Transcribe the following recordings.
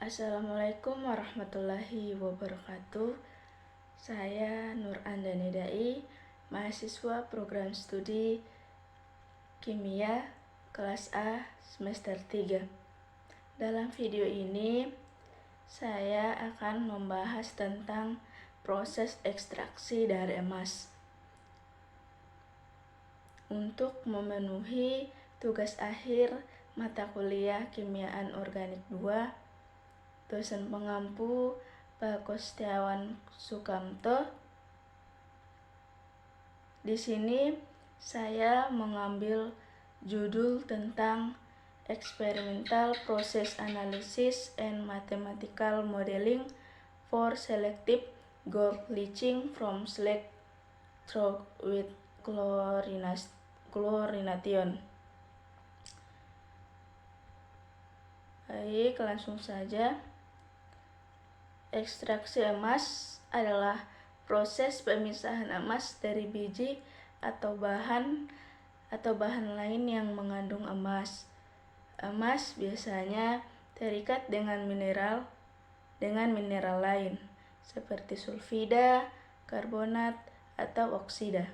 Assalamualaikum warahmatullahi wabarakatuh. Saya Nur Andani Dai, mahasiswa program studi Kimia kelas A semester 3. Dalam video ini, saya akan membahas tentang proses ekstraksi dari emas. Untuk memenuhi tugas akhir mata kuliah Kimiaan Organik 2, dosen pengampu Pak Kostiawan Sukamto. Di sini saya mengambil judul tentang Experimental Process Analysis and Mathematical Modeling for Selective Gold Leaching from Slag through with chlorination. Baik, langsung saja. Ekstraksi emas adalah proses pemisahan emas dari biji atau bahan lain yang mengandung emas. Emas biasanya terikat dengan mineral lain seperti sulfida, karbonat, atau oksida.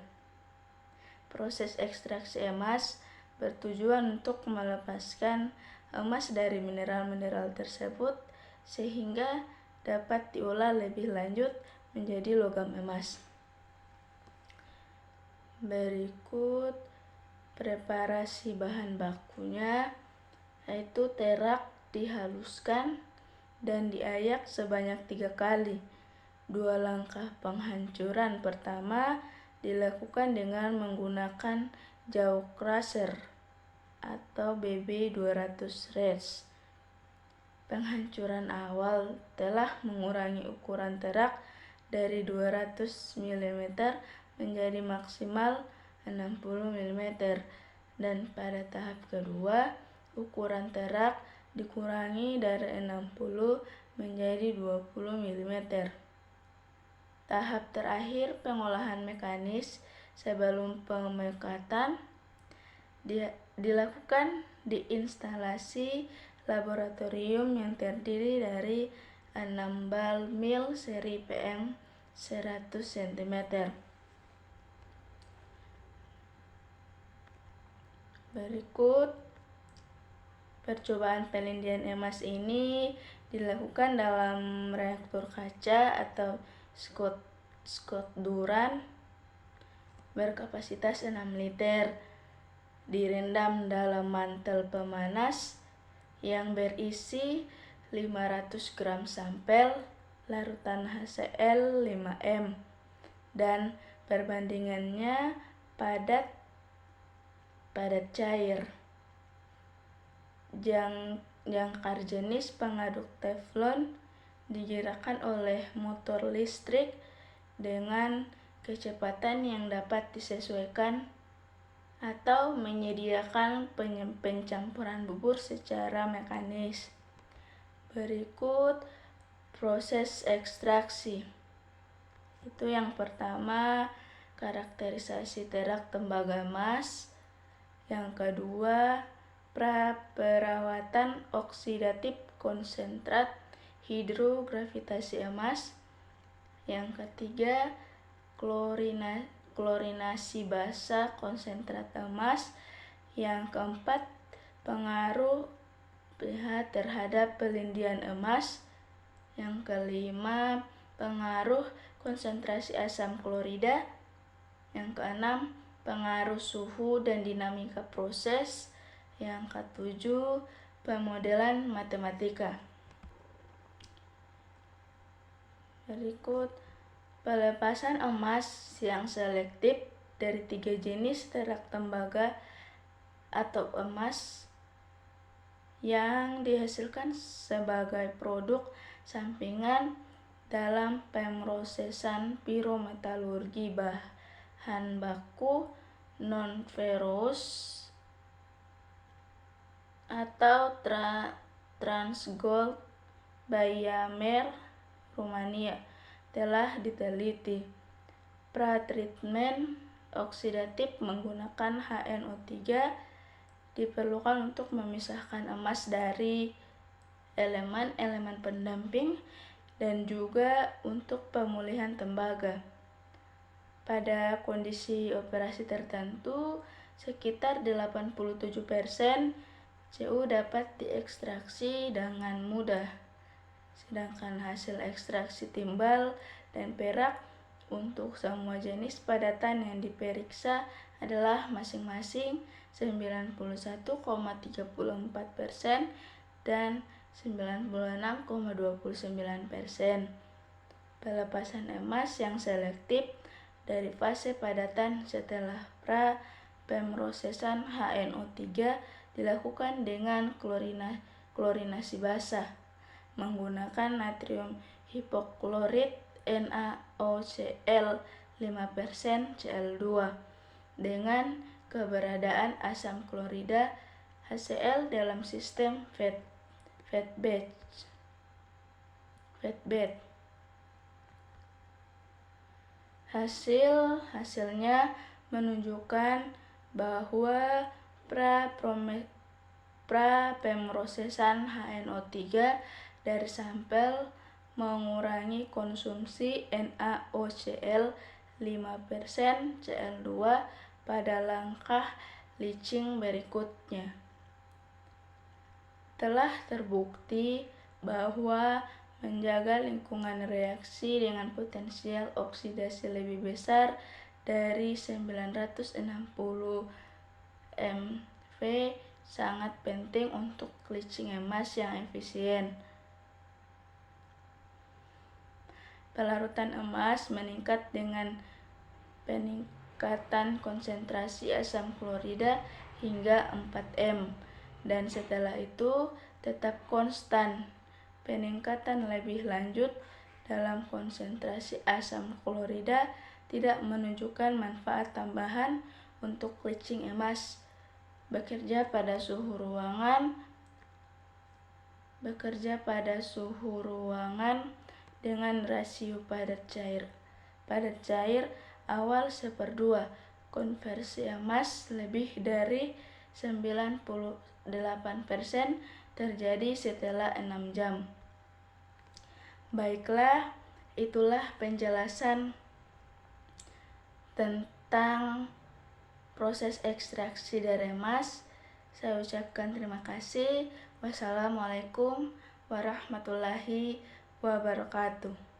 Proses ekstraksi emas bertujuan untuk melepaskan emas dari mineral-mineral tersebut sehingga dapat diolah lebih lanjut menjadi logam emas. Berikut preparasi bahan bakunya, yaitu terak dihaluskan dan diayak sebanyak 3 kali. 2 langkah penghancuran pertama dilakukan dengan menggunakan jaw crusher atau BB200 Rez. Penghancuran awal telah mengurangi ukuran terak dari 200 mm menjadi maksimal 60 mm, dan pada tahap kedua ukuran terak dikurangi dari 60 menjadi 20 mm. Tahap terakhir pengolahan mekanis sebelum pemekatan dilakukan di instalasi laboratorium yang terdiri dari 6 bal mil seri PM 100 cm. Berikut percobaan pelindian emas ini dilakukan dalam reaktor kaca atau Scott Durant berkapasitas 6 liter, direndam dalam mantel pemanas yang berisi 500 gram sampel larutan HCl 5M dan perbandingannya padat cair. Jangkar jenis pengaduk teflon digerakkan oleh motor listrik dengan kecepatan yang dapat disesuaikan atau menyediakan pencampuran bubur secara mekanis. Berikut proses ekstraksi. Itu yang pertama, karakterisasi terak tembaga emas. Yang kedua, perawatan oksidatif konsentrat hidrogravitasi emas. Yang ketiga, klorinasi basa konsentrat emas. Yang keempat, pengaruh pH terhadap pelindian emas. Yang kelima, pengaruh konsentrasi asam klorida. Yang keenam, pengaruh suhu dan dinamika proses. Yang ketujuh, pemodelan matematika. Berikut pelepasan emas yang selektif dari 3 jenis terak tembaga atau emas yang dihasilkan sebagai produk sampingan dalam pemrosesan pirometalurgi bahan baku non-ferrous atau Transgold Bayamer, Rumania telah diteliti. Pretreatment oksidatif menggunakan HNO3 diperlukan untuk memisahkan emas dari elemen-elemen pendamping, dan juga untuk pemulihan tembaga. Pada kondisi operasi tertentu, sekitar 87% Cu dapat diekstraksi dengan mudah, sedangkan hasil ekstraksi timbal dan perak untuk semua jenis padatan yang diperiksa adalah masing-masing 91,34% dan 96,29%. Pelepasan emas yang selektif dari fase padatan setelah pra-pemrosesan HNO3 dilakukan dengan klorinasi basah menggunakan natrium hipoklorit NaOCl 5% Cl2 dengan keberadaan asam klorida HCl dalam sistem fed bed. Hasilnya menunjukkan bahwa pra-pemrosesan HNO3 dari sampel mengurangi konsumsi NaOCl 5% Cl2 pada langkah leaching berikutnya. Telah terbukti bahwa menjaga lingkungan reaksi dengan potensial oksidasi lebih besar dari 960 mV sangat penting untuk leaching emas yang efisien. Pelarutan emas meningkat dengan peningkatan konsentrasi asam klorida hingga 4 m, dan setelah itu tetap konstan. Peningkatan lebih lanjut dalam konsentrasi asam klorida tidak menunjukkan manfaat tambahan untuk leaching emas. Bekerja pada suhu ruangan dengan rasio padat cair awal 1/2, konversi emas lebih dari 98% terjadi setelah 6 jam. Baiklah, itulah penjelasan tentang proses ekstraksi dari emas. Saya ucapkan terima kasih. Wassalamualaikum warahmatullahi wabarakatuh.